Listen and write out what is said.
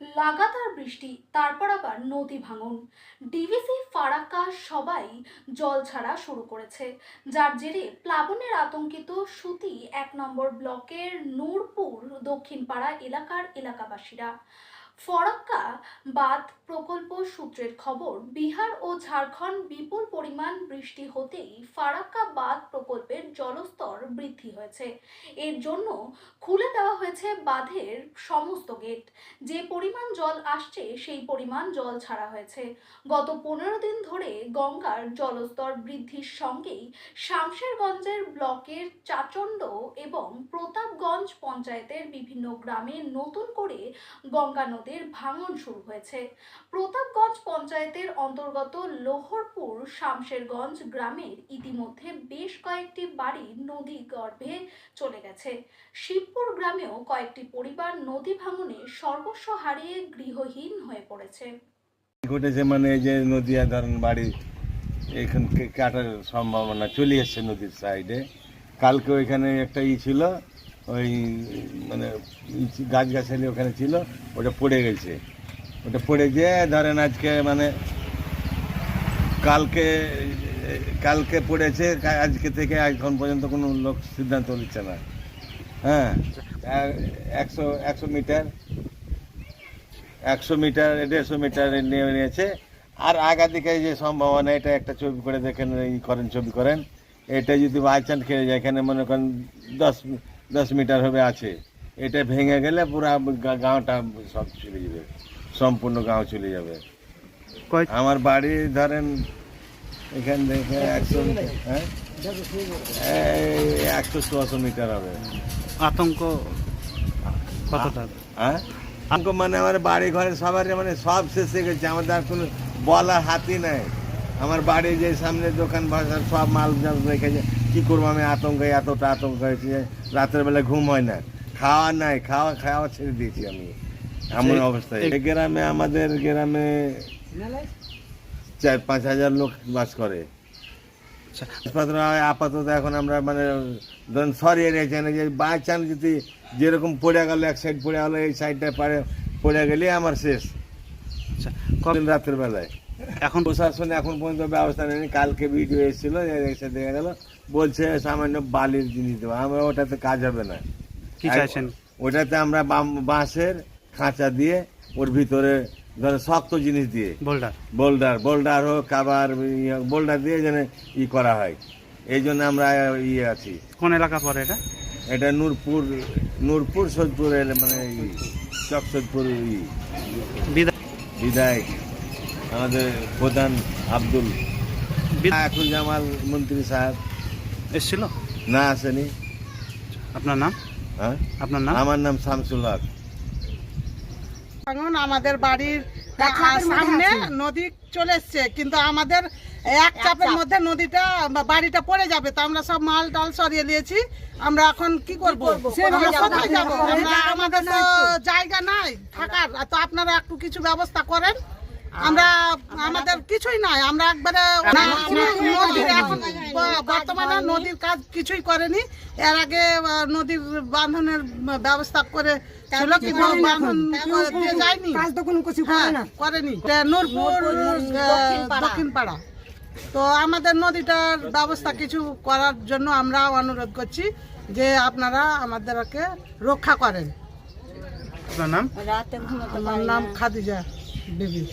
লাগাতার বৃষ্টি, তারপর আবার নদী ভাঙন। ডিভিসি ফারাক্কা সবাই জল ছাড়া শুরু করেছে, যার জেরে প্লাবনের আতঙ্কিত সুতি ১ নম্বর ব্লকের নূরপুর দক্ষিণপাড়া এলাকার এলাকাবাসীরা। ফরাক্কা বাঁধ প্রকল্প সূত্রের খবর, বিহার ও ঝাড়খণ্ড বিপুল পরিমাণ বৃষ্টি হতেই ফারাক্কা বাঁধ প্রকল্পের জলস্তর বৃদ্ধি হয়েছে। এর জন্য খুলে দেওয়া হয়েছে বাঁধের সমস্ত গেট। যে পরিমাণ জল আসছে সেই পরিমাণ জল ছাড়া হয়েছে। গত ১৫ দিন ধরে গঙ্গার জলস্তর বৃদ্ধির সঙ্গেই শামশেরগঞ্জের ব্লকের চাচণ্ড এবং প্রতাপগঞ্জ পঞ্চায়েতের বিভিন্ন গ্রামে নতুন করে গঙ্গা নদীর ভাঙন শুরু হয়েছে। প্রতাপগঞ্জ পঞ্চায়েতের অন্তর্গত লোহরপুর শামশেরগঞ্জ গ্রামের ইতিমধ্যে বেশ কয়েকটি বাড়ি নদী গর্ভে চলে গেছে। শিবপুর গ্রামেও কয়েকটি পরিবার নদী ভাঙনে সর্বস্ব হারিয়ে গৃহহীন হয়ে পড়েছে। ঘটেছে মানে এই যে নদী ধরেন বাড়ি এখান কাটার সম্ভাবনা চলে এসছে নদীর সাইডে। কালকে ওইখানে একটা ছিল, ওই মানে গাছগাছালি ওখানে ছিল, ওটা পড়ে গেছে। ওটা পড়ে গিয়ে ধরেন আজকে মানে কালকে পড়েছে, আজকে থেকে এখন পর্যন্ত কোনো লোক সিদ্ধান্ত নিচ্ছে না। হ্যাঁ, 100 মিটার 150 মিটার নিয়েছে। আর আগা দিকে যে সম্ভাবনা, এটা একটা ছবি করে দেখেন, ছবি করেন। এটা যদি বাই চান্স খেয়ে যায়, এখানে মনে করেন 10 মিটার হবে আছে, এটা ভেঙে গেলে পুরো গাঁওটা সব চলে যাবে, সম্পূর্ণ গাঁও চলে যাবে। আমার বাড়ি ধরেন এখান থেকে 100-100 মিটার হবে। আতঙ্ক কতটা? হ্যাঁ, আতঙ্ক মানে আমার বাড়ি ঘরে সবার মানে সব শেষ হয়ে গেছে, আমাদের আর কোনো বলার হাতই নাই। আমার বাড়ি যে সামনে দোকান বাজার সব মাল রেখেছে, কী করবো আমি? এতটা আতঙ্ক হয়েছে, রাতের বেলা ঘুম হয় না, খাওয়া নাই, খাওয়া ছেড়ে দিয়েছি আমি এমন অবস্থায়। গ্রামে, আমাদের গ্রামে 4-5 হাজার লোক বাস করে। আপাতত এখন আমরা মানে ধরেন সরিয়ে রেখেছি, যে বাই চান্স যদি যেরকম পড়ে গেল, এক সাইড পড়ে গেলো, এই সাইডটা পড়ে গেলে আমার শেষ। কদিন রাতের বেলায় এখন প্রশাসন এখন পর্যন্ত ব্যবস্থা নেয়নি। কালকে ভিডিও এসেছিল, এসে দেখা গেল বলছে সামান্য বালির জিনিস দেবো। আমরা ওটাতে কাজ হবে না। কি চাইছেন? ওটাতে আমরা বাঁশের খাঁচা দিয়ে ওর ভিতরে ধরো শক্ত জিনিস দিয়ে বোল্ডার হোক, আবার বোল্ডার দিয়ে যেন করা হয়। এই জন্য আমরা আছি। কোন এলাকা পরে এটা? এটা নূরপুর সৈদপুর, মানে চক সৈদপুর। বিধায়ক আমাদের প্রধান আব্দুল জামাল মন্ত্রী সাহেব এসেছিল না? আসেনি। আপনার নাম? হ্যাঁ, আপনার নাম? আমার নাম শামসুল হক। আমাদের বাড়ির সামনে নদী চলে এসছে, কিন্তু আমাদের এক চাপের মধ্যে বাড়িটা পড়ে যাবে। তো আমরা সব মাল টাল সরিয়ে দিয়েছি। আমরা এখন কি করবো? কোথায় যাবো? আমাদের তো জায়গা নাই থাকার। তো আপনারা একটু কিছু ব্যবস্থা করেন। আমাদের কিছুই নাই, আমরা একবারে এখন বর্তমানে নদীর কাজ কিছুই করেনি। এর আগে নদীর বাঁধনের ব্যবস্থা করে ছিল, কিন্তু বাঁধন দিয়ে যায়নি, করেনি। নূরপুর দক্ষিণপাড়া। তো আমাদের নদীটার ব্যবস্থা কিছু করার জন্য আমরা অনুরোধ করছি যে আপনারা আমাদেরকে রক্ষা করেন। আপনার নাম? আমার নাম খাদিজা বিবি।